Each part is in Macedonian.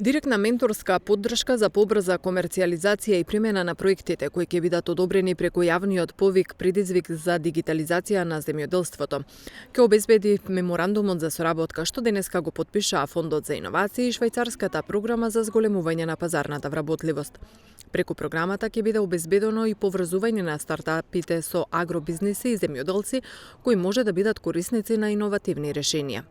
Директна менторска поддршка за побрза комерцијализација и примена на проектите кои ќе бидат одобрени преку јавниот повик предизвик за дигитализација на земјоделството, ќе обезбеди меморандумот за соработка што денеска го потпишаа Фондот за иновации и швајцарската програма за зголемување на пазарната вработливост. Преку програмата ќе биде обезбедено и поврзување на стартапите со агробизнеси и земјоделци кои може да бидат корисници на иновативни решенија.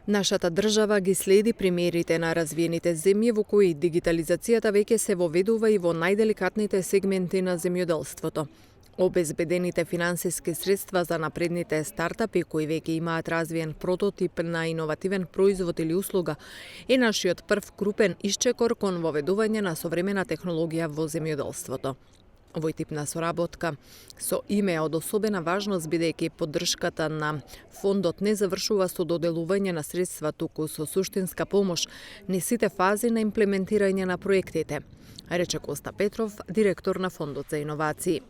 Нашата држава ги следи примерите на развиените земји во кои дигитализацијата веќе се воведува и во најделикатните сегменти на земјоделството. Обезбедените финансиски средства за напредните стартапи кои веќе имаат развиен прототип на иновативен производ или услуга е нашиот прв крупен исчекор кон воведување на современа технологија во земјоделството. Овој тип на соработка со име е од особена важност бидејќи поддршката на фондот не завршува со доделување на средства, туку со суштинска помош на сите фази на имплементирање на проектите, рече Коста Петров, директор на Фондот за иновации.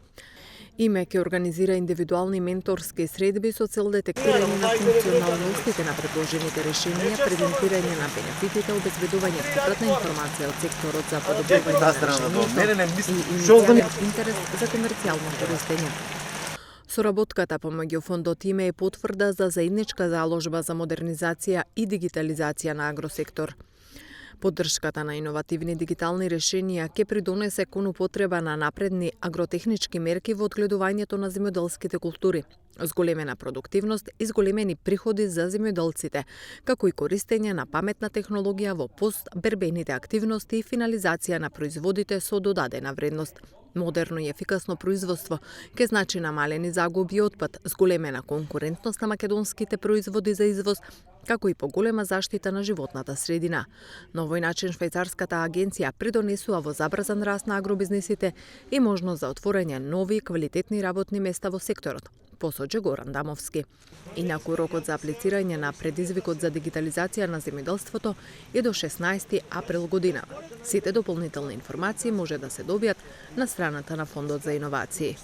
Име ќе организира индивидуални менторски средби со цел детектирање на функционалностите на предложените решенија, презентирање на бенефитите, обезбедување попратна информација од секторот за подобрување на решението и иницијален интерес за комерцијално користење. Соработката помеѓу фондот име е потврда за заедничка заложба за модернизација и дигитализација на агросектор. Поддршката на иновативни дигитални решенија ќе придонесе кон употреба на напредни агротехнички мерки во одгледувањето на земјоделските култури, зголемена продуктивност и зголемени приходи за земјоделците, како и користење на паметна технологија во постбербените активности и финализација на производите со додадена вредност. Модерно и ефикасно производство ќе значи намалени загуби и отпад, зголемена конкурентност на македонските производи за извоз, како и поголема заштита на животната средина. На овој начин швајцарската агенција придонесува во забрзан раст на агробизнесите и можност за отворање нови квалитетни работни места во секторот, посочи Горан Дамовски. Инаку рокот за аплицирање на предизвикот за дигитализација на земјоделството е до 16 април годинава. Сите дополнителни информации може да се добијат на страната на Фондот за иновации.